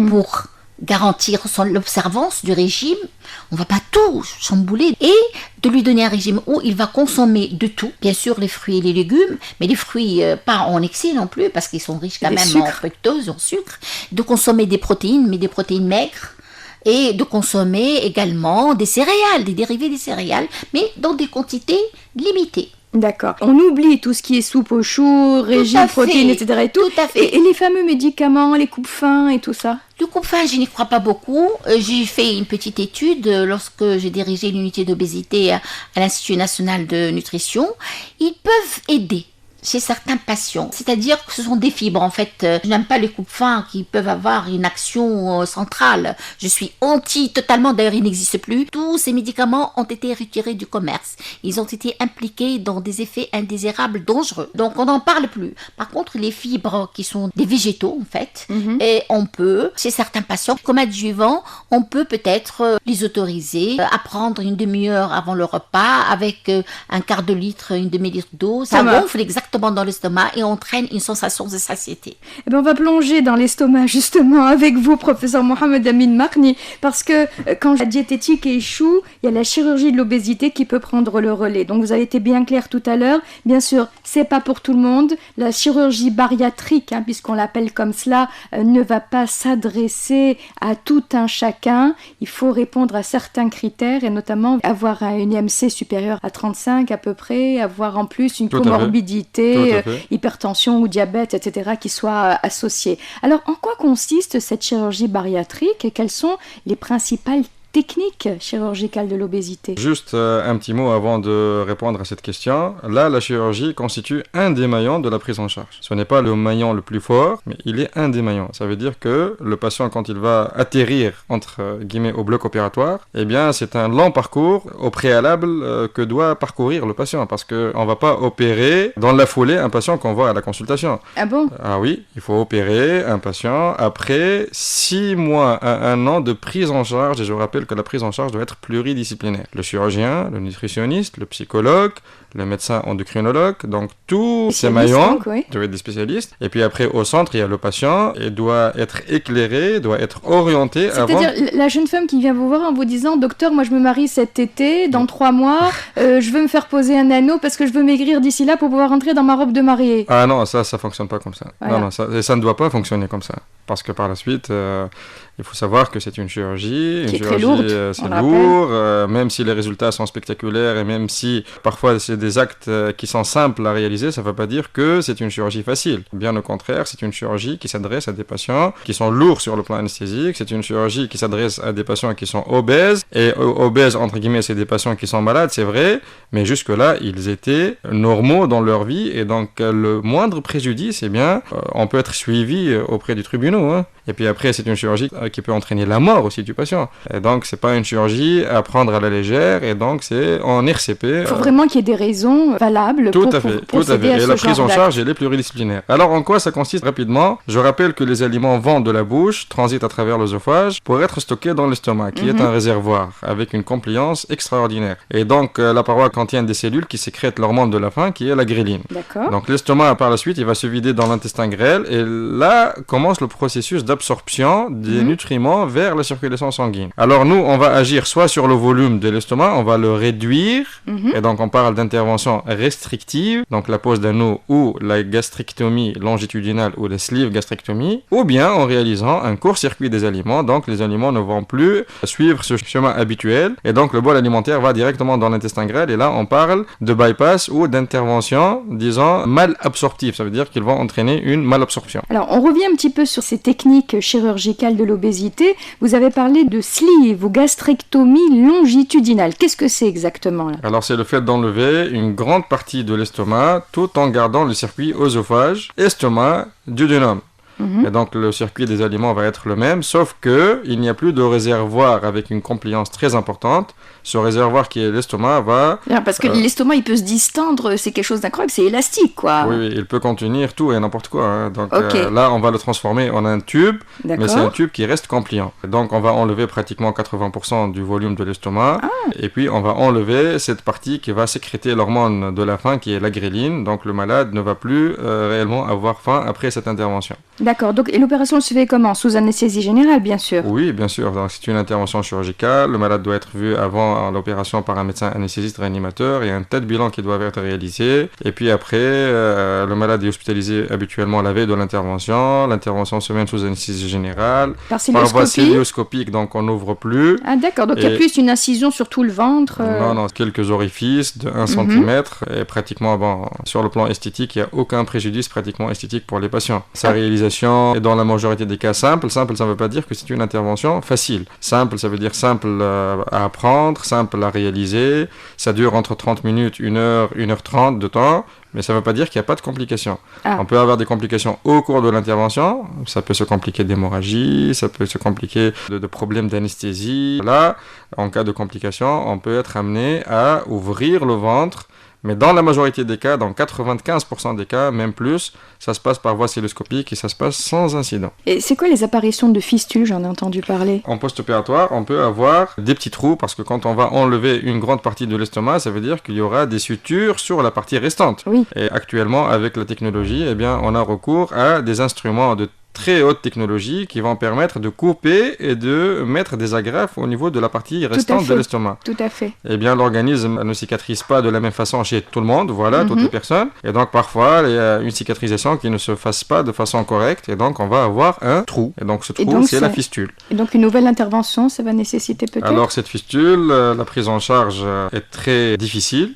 pour garantir l'observance du régime. On ne va pas tout chambouler, et de lui donner un régime où il va consommer de tout, bien sûr les fruits et les légumes, mais les fruits pas en excès non plus, parce qu'ils sont riches quand même en fructose, en sucre, de consommer des protéines, mais des protéines maigres, et de consommer également des céréales, des dérivés des céréales, mais dans des quantités limitées. D'accord. On oublie tout ce qui est soupe aux choux, régime, protéines, etc. Et tout. Tout à fait. Et les fameux médicaments, les coupes-faim et tout ça. Le coupe-faim, je n'y crois pas beaucoup. J'ai fait une petite étude lorsque j'ai dirigé l'unité d'obésité à l'Institut national de nutrition. Ils peuvent aider chez certains patients. C'est-à-dire que ce sont des fibres, en fait. Je n'aime pas les coupes fins qui peuvent avoir une action centrale. Je suis totalement, d'ailleurs ils n'existent plus. Tous ces médicaments ont été retirés du commerce. Ils ont été impliqués dans des effets indésirables dangereux. Donc on n'en parle plus. Par contre, les fibres qui sont des végétaux, en fait, et on peut, chez certains patients, comme adjuvant, on peut peut-être les autoriser à prendre une demi-heure avant le repas avec un quart de litre, une demi-litre d'eau. Ça gonfle exactement dans l'estomac et entraîne une sensation de satiété. Eh bien, on va plonger dans l'estomac justement avec vous, professeur Mohamed Amin Makni, parce que quand la diététique échoue, il y a la chirurgie de l'obésité qui peut prendre le relais. Donc vous avez été bien clair tout à l'heure. Bien sûr, c'est pas pour tout le monde. La chirurgie bariatrique, puisqu'on l'appelle comme cela, ne va pas s'adresser à tout un chacun. Il faut répondre à certains critères et notamment avoir une IMC supérieure à 35 à peu près, avoir en plus une comorbidité, hypertension ou diabète, etc. qui soit associée. Alors, en quoi consiste cette chirurgie bariatrique et quelles sont les principales technique chirurgicale de l'obésité? Juste un petit mot avant de répondre à cette question. Là, la chirurgie constitue un des maillons de la prise en charge. Ce n'est pas le maillon le plus fort, mais il est un des maillons. Ça veut dire que le patient, quand il va atterrir, entre guillemets, au bloc opératoire, eh bien, c'est un long parcours au préalable que doit parcourir le patient, parce qu'on ne va pas opérer dans la foulée un patient qu'on voit à la consultation. Ah bon? Ah oui, il faut opérer un patient après 6 mois à 1 an de prise en charge, et je rappelle que la prise en charge doit être pluridisciplinaire. Le chirurgien, le nutritionniste, le psychologue, le médecin endocrinologue, donc tous ces maillons doivent être des spécialistes. Et puis après, au centre, il y a le patient et doit être éclairé, doit être orienté. C'est-à-dire la jeune femme qui vient vous voir en vous disant « Docteur, moi je me marie cet été, dans 3 mois, je veux me faire poser un anneau parce que je veux maigrir d'ici là pour pouvoir rentrer dans ma robe de mariée. » Ah non, ça fonctionne pas comme ça. Voilà. Non, ça ne doit pas fonctionner comme ça. Parce que par la suite, il faut savoir que c'est une chirurgie. Qui est très lourde, c'est lourd, même si les résultats sont spectaculaires et même si parfois c'est des actes qui sont simples à réaliser, ça ne veut pas dire que c'est une chirurgie facile. Bien au contraire, c'est une chirurgie qui s'adresse à des patients qui sont lourds sur le plan anesthésique, c'est une chirurgie qui s'adresse à des patients qui sont obèses, et obèses entre guillemets, c'est des patients qui sont malades, c'est vrai, mais jusque-là, ils étaient normaux dans leur vie, et donc le moindre préjudice, eh bien, on peut être suivi auprès du tribunal. Et puis après, c'est une chirurgie qui peut entraîner la mort aussi du patient. Et donc, c'est pas une chirurgie à prendre à la légère, et donc c'est en RCP. Il faut vraiment qu'il y ait des raisons valables pour procéder à ce genre d'acte. Et la prise en charge, elle est pluridisciplinaire. Alors, en quoi ça consiste rapidement? Je rappelle que les aliments vont de la bouche, transitent à travers l'œsophage pour être stockés dans l'estomac, qui est un réservoir avec une compliance extraordinaire. Et donc, la paroi contient des cellules qui sécrètent l'hormone de la faim, qui est la gréline. D'accord. Donc, l'estomac, par la suite, il va se vider dans l'intestin grêle, et là commence le processus d'absorption des nutriments vers la circulation sanguine. Alors nous, on va agir soit sur le volume de l'estomac, on va le réduire, et donc on parle d'intervention restrictive, donc la pose d'anneau ou la gastrectomie longitudinale ou la sleeve gastrectomie, ou bien en réalisant un court-circuit des aliments, donc les aliments ne vont plus suivre ce chemin habituel, et donc le bol alimentaire va directement dans l'intestin grêle, et là on parle de bypass ou d'intervention, disons, mal absorptive, ça veut dire qu'ils vont entraîner une malabsorption. Alors on revient un petit peu sur ces techniques chirurgicales de l'obésité. Vous avez parlé de sleeve ou gastrectomie longitudinale. Qu'est-ce que c'est exactement là? Alors c'est le fait d'enlever une grande partie de l'estomac tout en gardant le circuit œsophage, estomac, duodénum. Et donc le circuit des aliments va être le même, sauf que il n'y a plus de réservoir avec une compliance très importante. Ce réservoir qui est l'estomac va... Parce que l'estomac, il peut se distendre, c'est quelque chose d'incroyable, c'est élastique, quoi. Oui, il peut contenir tout et n'importe quoi. Donc là, on va le transformer en un tube, mais c'est un tube qui reste compliant. Donc on va enlever pratiquement 80% du volume de l'estomac, et puis on va enlever cette partie qui va sécréter l'hormone de la faim, qui est la gréline. Donc le malade ne va plus réellement avoir faim après cette intervention. D'accord, donc et l'opération se fait comment? Sous anesthésie générale, bien sûr? Oui, bien sûr. Donc, c'est une intervention chirurgicale. Le malade doit être vu avant l'opération par un médecin anesthésiste réanimateur. Il y a un tas de bilans qui doivent être réalisés. Et puis après, le malade est hospitalisé habituellement la veille de l'intervention. L'intervention se mène sous anesthésie générale. Par cilioscopie? Par voie cilioscopique, donc on n'ouvre plus. Ah d'accord, donc il y a plus une incision sur tout le ventre? Non, quelques orifices de 1 cm. Et pratiquement, sur le plan esthétique, il n'y a aucun préjudice pratiquement esthétique pour les patients. Sa réalisation l'intervention est dans la majorité des cas simple. Simple, ça ne veut pas dire que c'est une intervention facile. Simple, ça veut dire simple à apprendre, simple à réaliser. Ça dure entre 30 minutes, 1 heure, 1h30 de temps. Mais ça ne veut pas dire qu'il n'y a pas de complications. On peut avoir des complications au cours de l'intervention. Ça peut se compliquer d'hémorragie, ça peut se compliquer de problèmes d'anesthésie. Là, en cas de complications, on peut être amené à ouvrir le ventre. Mais dans la majorité des cas, dans 95% des cas, même plus, ça se passe par voie cystoscopique et ça se passe sans incident. Et c'est quoi les apparitions de fistules? J'en ai entendu parler. En post-opératoire, on peut avoir des petits trous parce que quand on va enlever une grande partie de l'estomac, ça veut dire qu'il y aura des sutures sur la partie restante. Oui. Et actuellement, avec la technologie, eh bien, on a recours à des instruments de très haute technologie qui vont permettre de couper et de mettre des agrafes au niveau de la partie restante de l'estomac. Tout à fait. Eh bien, l'organisme ne cicatrise pas de la même façon chez tout le monde, voilà, toutes les personnes. Et donc, parfois, il y a une cicatrisation qui ne se fasse pas de façon correcte et donc on va avoir un trou. Et donc, ce trou, c'est la fistule. Et donc, une nouvelle intervention, ça va nécessiter peut-être? Alors, cette fistule, la prise en charge est très difficile.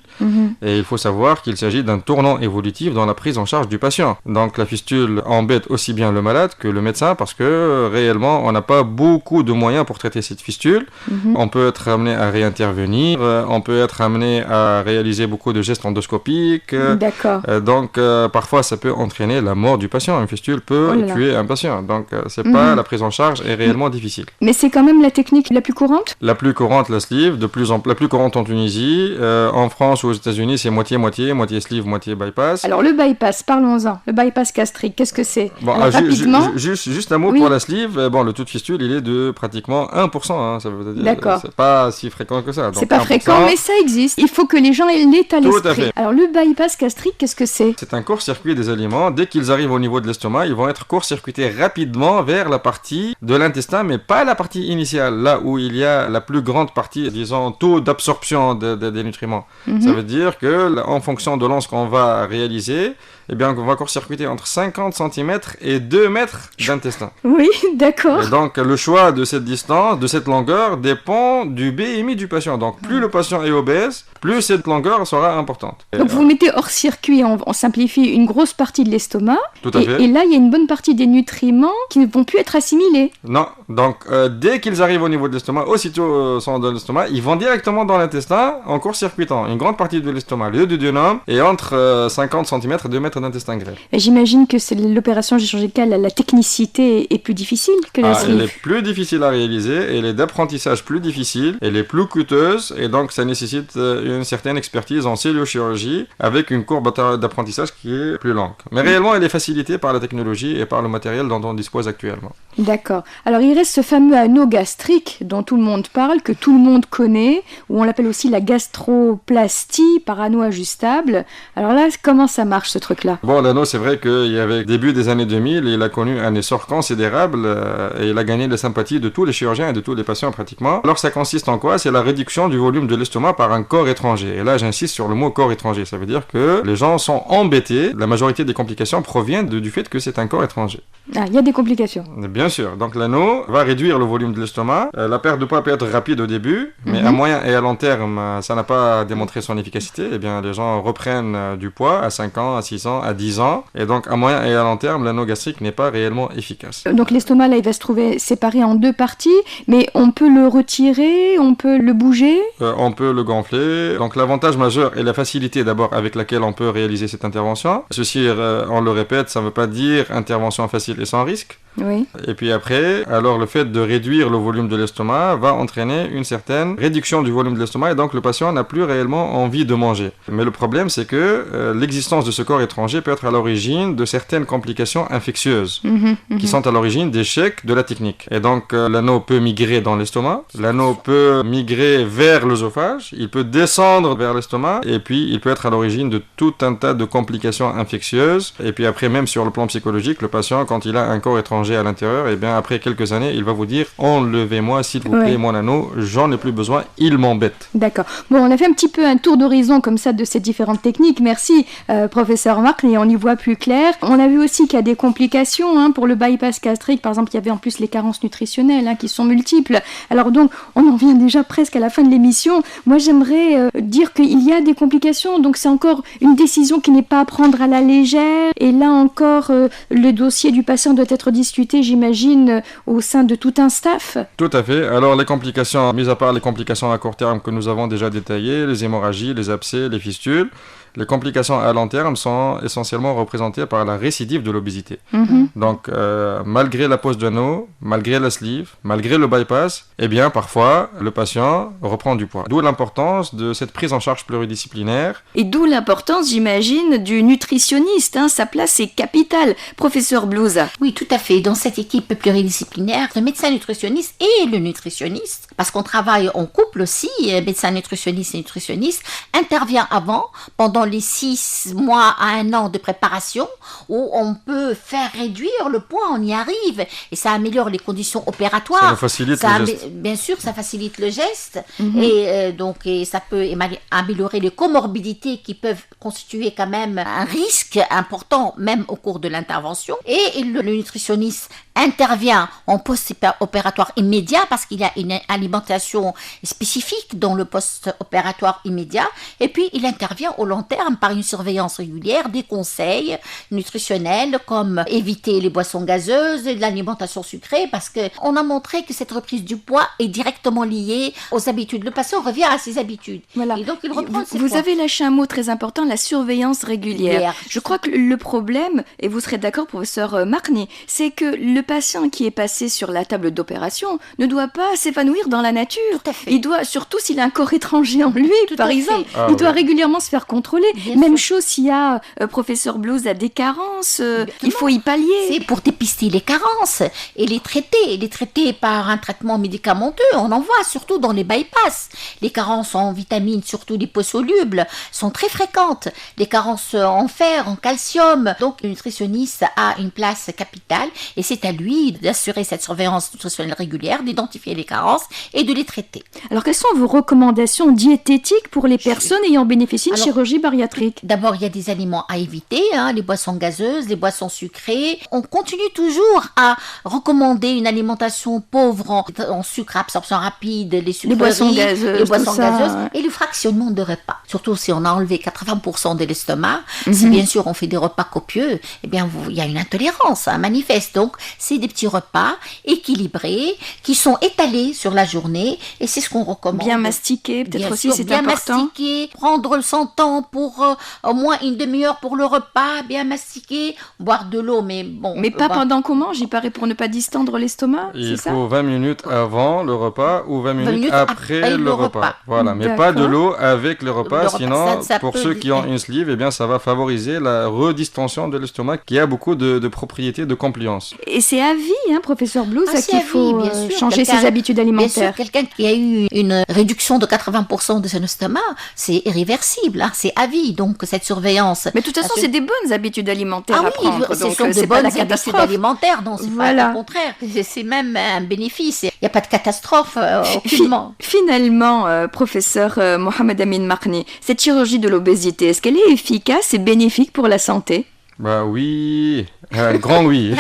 Et il faut savoir qu'il s'agit d'un tournant évolutif dans la prise en charge du patient. Donc la fistule embête aussi bien le malade que le médecin parce que réellement on n'a pas beaucoup de moyens pour traiter cette fistule. On peut être amené à réintervenir, on peut être amené à réaliser beaucoup de gestes endoscopiques. D'accord. Donc parfois ça peut entraîner la mort du patient. Une fistule peut tuer un patient. Donc c'est pas, la prise en charge est réellement difficile. Mais c'est quand même la technique la plus courante? La plus courante, la sleeve, la plus courante en Tunisie. En France ou aux États-Unis, c'est moitié-moitié, moitié sleeve, moitié bypass. Alors le bypass, parlons-en. Le bypass gastrique, qu'est-ce que c'est? Bon, rapidement. Juste un mot pour la sleeve. Bon, le taux de fistule, il est de pratiquement 1%. Hein, ça veut dire. D'accord. C'est pas si fréquent que ça. C'est pas 1%. Fréquent, mais ça existe. Il faut que les gens aient l'état à l'esprit. Tout à fait. Alors le bypass gastrique, qu'est-ce que c'est? C'est un court-circuit des aliments. Dès qu'ils arrivent au niveau de l'estomac, ils vont être court-circuités rapidement vers la partie de l'intestin, mais pas la partie initiale, là où il y a la plus grande partie, disons, taux d'absorption des nutriments. Ça veut dire que en fonction de l'anse qu'on va réaliser, eh bien, on va court-circuiter entre 50 cm et 2 mètres d'intestin. Oui, d'accord. Et donc, le choix de cette distance, de cette longueur, dépend du BMI du patient. Donc, plus le patient est obèse, plus cette longueur sera importante. Donc, vous mettez hors circuit, on simplifie, une grosse partie de l'estomac. Tout à fait. Et là, il y a une bonne partie des nutriments qui ne vont plus être assimilés. Non. Donc, dès qu'ils arrivent au niveau de l'estomac, aussitôt sont dans l'estomac, ils vont directement dans l'intestin en court-circuitant une grande partie de l'estomac, le duodénum, et entre 50 cm et 2 mètres d'intestin grêle. J'imagine que c'est l'opération chirurgicale, la technicité est plus difficile que la sleeve. Elle est plus difficile à réaliser, elle est d'apprentissage plus difficile, elle est plus coûteuse, et donc ça nécessite une certaine expertise en cellullochirurgie, avec une courbe d'apprentissage qui est plus longue. Mais réellement, elle est facilitée par la technologie et par le matériel dont on dispose actuellement. D'accord. Alors il reste ce fameux anneau gastrique dont tout le monde parle, que tout le monde connaît, où on l'appelle aussi la gastroplastie par anneau ajustable. Alors là, comment ça marche ce truc-là? Bon, l'anneau, c'est vrai qu'il y avait début des années 2000, il a connu un essor considérable et il a gagné la sympathie de tous les chirurgiens et de tous les patients pratiquement. Alors ça consiste en quoi? C'est la réduction du volume de l'estomac par un corps étranger. Et là, j'insiste sur le mot corps étranger. Ça veut dire que les gens sont embêtés. La majorité des complications proviennent du fait que c'est un corps étranger. Ah, il y a des complications. Bien sûr. Donc l'anneau va réduire le volume de l'estomac. La perte de poids peut être rapide au début, mais à moyen et à long terme, ça n'a pas démontré son efficacité. Eh bien, les gens reprennent du poids à 5 ans, à 6 ans, à 10 ans. Et donc, à moyen et à long terme, l'anneau gastrique n'est pas réellement efficace. Donc l'estomac, là, il va se trouver séparé en 2 parties, mais on peut le retirer, on peut le bouger? On peut le gonfler. Donc l'avantage majeur est la facilité d'abord avec laquelle on peut réaliser cette intervention. Ceci, on le répète, ça ne veut pas dire intervention facile et sans risque. Oui. Et puis après, alors le fait de réduire le volume de l'estomac va entraîner une certaine réduction du volume de l'estomac et donc le patient n'a plus réellement envie de manger. Mais le problème, c'est que l'existence de ce corps étranger peut être à l'origine de certaines complications infectieuses qui sont à l'origine d'échecs de la technique. Et donc l'anneau peut migrer dans l'estomac, l'anneau peut migrer vers l'œsophage, il peut descendre vers l'estomac et puis il peut être à l'origine de tout un tas de complications infectieuses. Et puis après, même sur le plan psychologique, le patient, quand il a un corps étranger chirurgie à l'intérieur, et bien après quelques années, il va vous dire enlevez-moi s'il vous plaît mon anneau, j'en ai plus besoin, il m'embête. D'accord. Bon, on a fait un petit peu un tour d'horizon comme ça de ces différentes techniques. Merci, professeur Marc, et on y voit plus clair. On a vu aussi qu'il y a des complications pour le bypass gastrique. Par exemple, il y avait en plus les carences nutritionnelles qui sont multiples. Alors donc, on en vient déjà presque à la fin de l'émission. Moi, j'aimerais dire qu'il y a des complications. Donc, c'est encore une décision qui n'est pas à prendre à la légère. Et là encore, le dossier du patient doit être discuté, j'imagine, au sein de tout un staff. Tout à fait. Alors, les complications, mis à part les complications à court terme que nous avons déjà détaillées, les hémorragies, les abcès, les fistules, les complications à long terme sont essentiellement représentées par la récidive de l'obésité. Donc, malgré la pose d'anneau, malgré la sleeve, malgré le bypass, eh bien, parfois, le patient reprend du poids. D'où l'importance de cette prise en charge pluridisciplinaire. Et d'où l'importance, j'imagine, du nutritionniste. Sa place est capitale. Professeur Blouza. Oui, tout à fait. Dans cette équipe pluridisciplinaire, le médecin nutritionniste et le nutritionniste, parce qu'on travaille en couple aussi, médecin nutritionniste et nutritionniste, intervient avant, pendant les 6 mois à 1 an de préparation, où on peut faire réduire le poids, on y arrive, et ça améliore les conditions opératoires. Ça facilite le geste. Bien sûr, ça facilite le geste, et ça peut améliorer les comorbidités qui peuvent constituer quand même un risque important, même au cours de l'intervention. Et le nutritionniste intervient en post-opératoire immédiat, parce qu'il y a une alimentation spécifique dans le post-opératoire immédiat, et puis il intervient au long terme par une surveillance régulière, des conseils nutritionnels comme éviter les boissons gazeuses et de l'alimentation sucrée, parce qu'on a montré que cette reprise du poids est directement liée aux habitudes. Le patient revient à ses habitudes. Voilà. Et donc il reprend ses Vous poids. avez lâché un mot très important, la surveillance régulière. Je crois que le problème, et vous serez d'accord, professeur Marcny, c'est que le patient qui est passé sur la table d'opération ne doit pas s'évanouir dans la nature. Tout à fait. Il doit, surtout s'il a un corps étranger en lui, par exemple, il doit régulièrement se faire contrôler. Bien Même sûr. chose s'il y a, professeur Blouze, a des carences, il faut y pallier. C'est pour dépister les carences et les traiter par un traitement médicamenteux. On en voit surtout dans les bypass. Les carences en vitamines, surtout liposolubles, sont très fréquentes. Les carences en fer, en calcium. Donc le nutritionniste a une place capitale, et c'est à lui d'assurer cette surveillance nutritionnelle régulière, d'identifier les carences et de les traiter. Alors, quelles sont vos recommandations diététiques pour les personnes ayant bénéficié de chirurgie bariatrique? D'abord, il y a des aliments à éviter, les boissons gazeuses, les boissons sucrées. On continue toujours à recommander une alimentation pauvre en sucre à absorption rapide, les sucreries, boissons gazeuses, et le fractionnement de repas. Surtout si on a enlevé 80% de l'estomac, si bien sûr on fait des repas copieux, eh bien il y a une intolérance manifeste. Donc c'est des petits repas équilibrés qui sont étalés sur la journée, et c'est ce qu'on recommande. Bien mastiquer, peut-être Bien aussi, sûr, c'est bien important. mastiquer, prendre son temps pour au moins une demi-heure pour le repas, bien mastiquer, boire de l'eau, mais bon. Mais pas pendant qu'on mange, il paraît, pour ne pas distendre l'estomac, Il c'est ça? faut 20 minutes avant le repas ou 20 minutes après le repas. Voilà, mais pas de l'eau avec le repas, sinon ça pour peut ceux qui ont une sleeve, eh bien ça va favoriser la redistension de l'estomac qui a beaucoup de propriétés de compliance. Et c'est à vie, professeur Blouze, c'est qu'il à vie, faut bien sûr. changer ses habitudes alimentaires. Bien sûr, quelqu'un qui a eu une réduction de 80% de son estomac, c'est irréversible, c'est à vie. Donc cette surveillance. Mais de toute façon, c'est des bonnes habitudes alimentaires à prendre. Ce Donc, sont c'est de pas bonnes la habitudes catastrophe. alimentaires, donc c'est pas au contraire. C'est même un bénéfice. Il n'y a pas de catastrophe aucunement. Finalement, professeur Mohamed Amin Marcny, cette chirurgie de l'obésité, est-ce qu'elle est efficace et bénéfique pour la santé? Bah oui, un grand oui.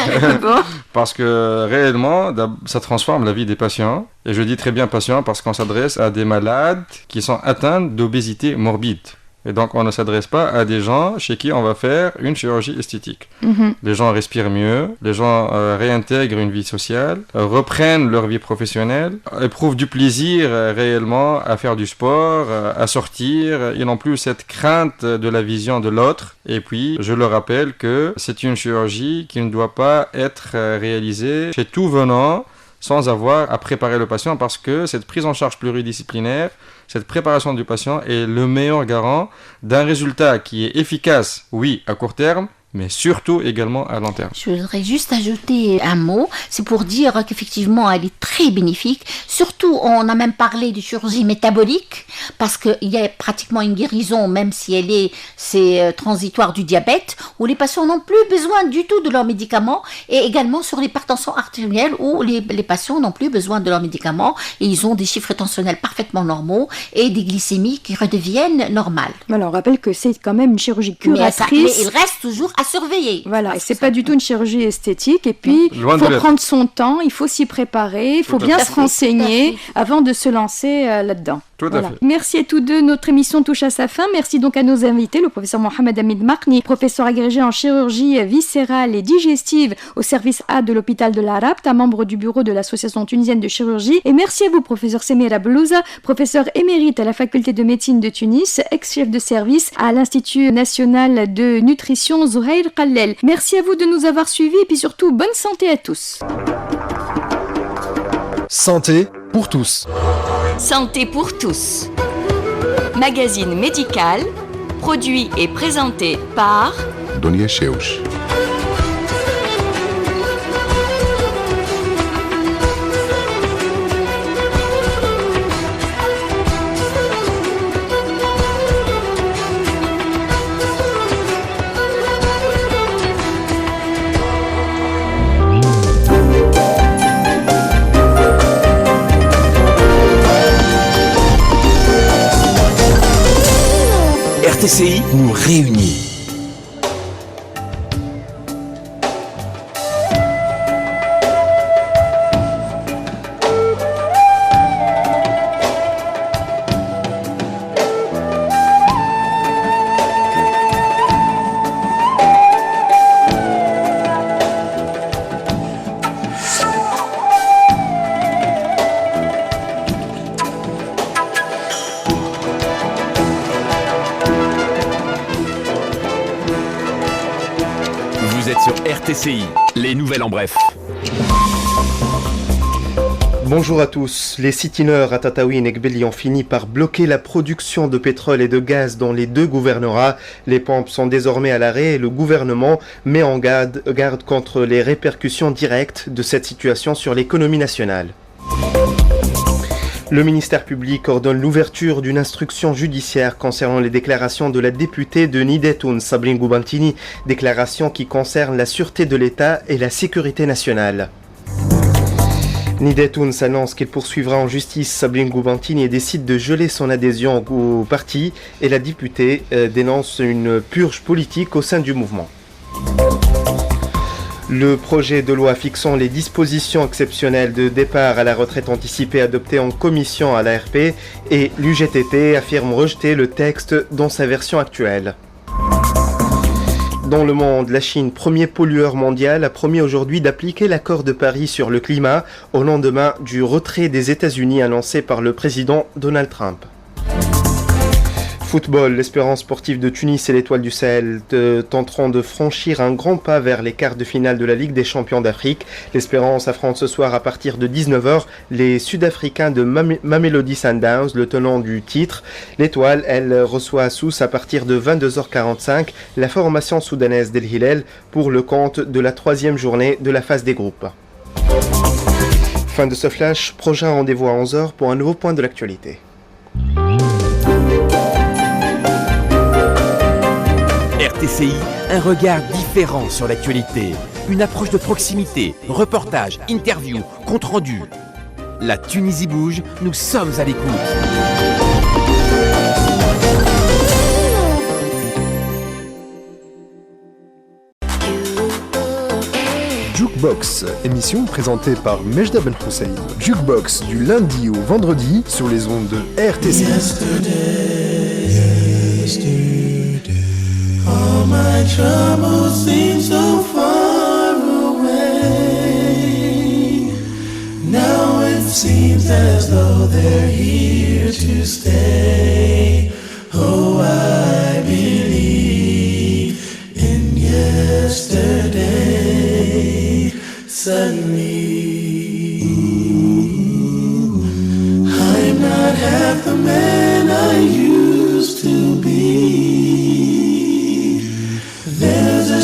Parce que réellement, ça transforme la vie des patients. Et je dis très bien patients parce qu'on s'adresse à des malades qui sont atteints d'obésité morbide. Et donc, on ne s'adresse pas à des gens chez qui on va faire une chirurgie esthétique. Les gens respirent mieux, les gens réintègrent une vie sociale, reprennent leur vie professionnelle, éprouvent du plaisir réellement à faire du sport, à sortir. Ils n'ont plus cette crainte de la vision de l'autre. Et puis, je le rappelle que c'est une chirurgie qui ne doit pas être réalisée chez tout venant sans avoir à préparer le patient, parce que cette prise en charge pluridisciplinaire, cette préparation du patient est le meilleur garant d'un résultat qui est efficace, oui, à court terme, mais surtout également à long terme. Je voudrais juste ajouter un mot, c'est pour dire qu'effectivement elle est très bénéfique, surtout on a même parlé de chirurgie métabolique, parce qu'il y a pratiquement une guérison, même si c'est transitoire du diabète, où les patients n'ont plus besoin du tout de leurs médicaments, et également sur l'hypertension artérielle, où les patients n'ont plus besoin de leurs médicaments, et ils ont des chiffres tensionnels parfaitement normaux, et des glycémies qui redeviennent normales. Voilà, on rappelle que c'est quand même une chirurgie curatrice. Mais il reste toujours à surveiller. Voilà, et c'est pas du tout une chirurgie esthétique. Et puis, il faut prendre son temps, il faut s'y préparer, il faut bien se renseigner avant de se lancer là-dedans. Voilà. Merci à tous deux. Notre émission touche à sa fin. Merci donc à nos invités, le professeur Mohamed Hamid Makni, professeur agrégé en chirurgie viscérale et digestive au service A de l'hôpital de l'Arabt, un membre du bureau de l'association tunisienne de chirurgie. Et merci à vous, professeur Semira Blouza, professeur émérite à la faculté de médecine de Tunis, ex-chef de service à l'Institut national de nutrition Zouhair Kallel. Merci à vous de nous avoir suivis et puis surtout, bonne santé à tous. Santé pour tous. Santé pour tous. Magazine médical, produit et présenté par Dunia Cheuch. RTCI nous réunit. RTCI, les nouvelles en bref. Bonjour à tous. Les sit-iners à Tataouine et Kbeli ont fini par bloquer la production de pétrole et de gaz dans les deux gouvernorats. Les pompes sont désormais à l'arrêt et le gouvernement met en garde contre les répercussions directes de cette situation sur l'économie nationale. Le ministère public ordonne l'ouverture d'une instruction judiciaire concernant les déclarations de la députée de Nidetoun, Sabrine Goubantini, déclaration qui concerne la sûreté de l'État et la sécurité nationale. Nidetoun s'annonce qu'il poursuivra en justice Sabrine Goubantini et décide de geler son adhésion au parti, et la députée dénonce une purge politique au sein du mouvement. Le projet de loi fixant les dispositions exceptionnelles de départ à la retraite anticipée adopté en commission à l'ARP et l'UGTT affirment rejeter le texte dans sa version actuelle. Dans le monde, la Chine, premier pollueur mondial, a promis aujourd'hui d'appliquer l'accord de Paris sur le climat au lendemain du retrait des États-Unis annoncé par le président Donald Trump. Football, l'Espérance sportive de Tunis et l'Étoile du Sahel tenteront de franchir un grand pas vers les quarts de finale de la Ligue des champions d'Afrique. L'Espérance affronte ce soir à partir de 19h les Sud-Africains de Mamelodi Sundowns, le tenant du titre. L'Étoile, elle, reçoit à Sousse à partir de 22h45 la formation soudanaise d'El Hilal pour le compte de la 3e journée de la phase des groupes. Fin de ce flash, prochain rendez-vous à 11h pour un nouveau point de l'actualité. RTCI, un regard différent sur l'actualité. Une approche de proximité, reportage, interview, compte-rendu. La Tunisie bouge, nous sommes à l'écoute. Jukebox, émission présentée par Mejda Ben Hussein. Jukebox du lundi au vendredi sur les ondes de RTCI. All my troubles seem so far away. Now it seems as though they're here to stay. Oh, I believe in yesterday. Suddenly, I'm not half the man I used to be. There's a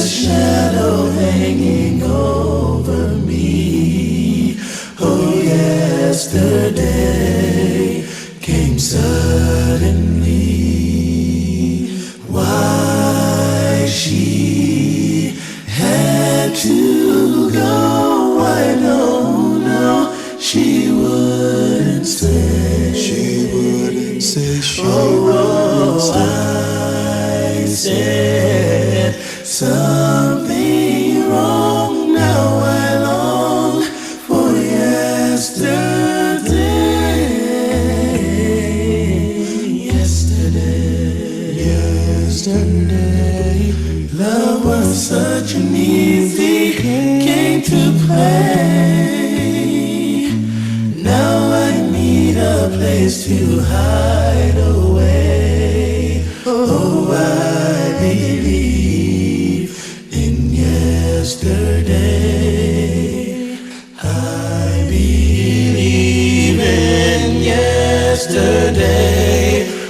yesterday came suddenly. Why she had to go, I don't know. She wouldn't say. She wouldn't say. She wouldn't say. I said something wrong. Now I long for yesterday. Yesterday, love was such an easy game to play. Now I need a place to hide away. Oh, I believe in yesterday. I believe in yesterday.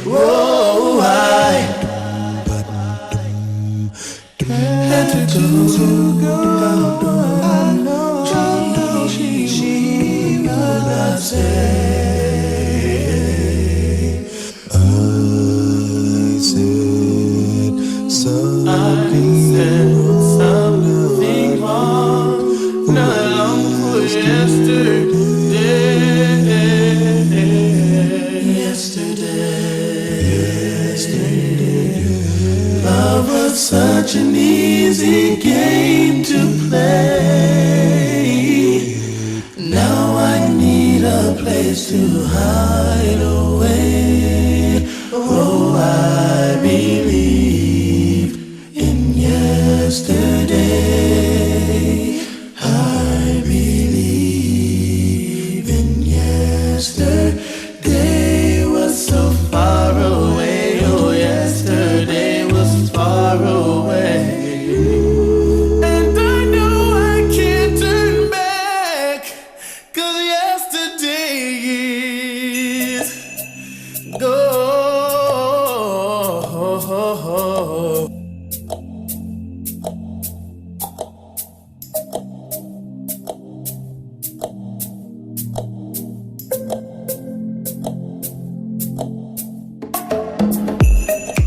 Oh, I had to go. I know she would not say. I said something wrong. Not long for yesterday. Love was such an easy game to play. Now I need a place to hide away. Oh, I believe in yesterday. I believe in yesterday was so far away. Oh, yesterday was far away. And I know I can't turn back, 'cause yesterday is gone.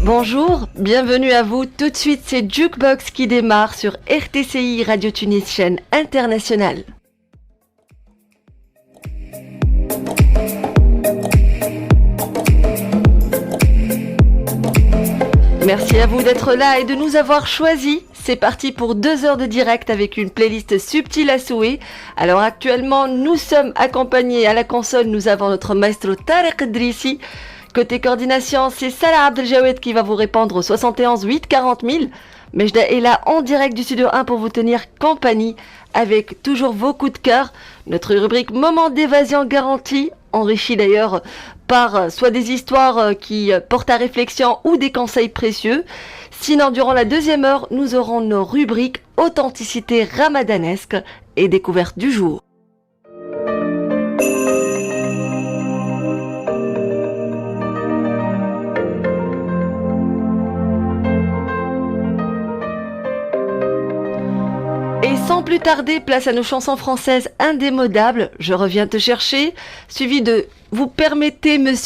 Bonjour, bienvenue à vous. Tout de suite, c'est Jukebox qui démarre sur RTCI Radio Tunis, chaîne internationale. Merci à vous d'être là et de nous avoir choisis. C'est parti pour 2 heures de direct avec une playlist subtile à souhait. Alors actuellement, nous sommes accompagnés à la console. Nous avons notre maestro Tarek Idrissi. Côté coordination, c'est Salah Abdeljawed qui va vous répondre au 71 8 40 000. Mejda est là en direct du studio 1 pour vous tenir compagnie avec toujours vos coups de cœur. Notre rubrique Moment d'évasion garantie, enrichie d'ailleurs par soit des histoires qui portent à réflexion ou des conseils précieux. Sinon, durant la 2e heure, nous aurons nos rubriques Authenticité ramadanesque et Découverte du jour. Et sans plus tarder, place à nos chansons françaises indémodables. Je reviens te chercher, suivi de Vous permettez, monsieur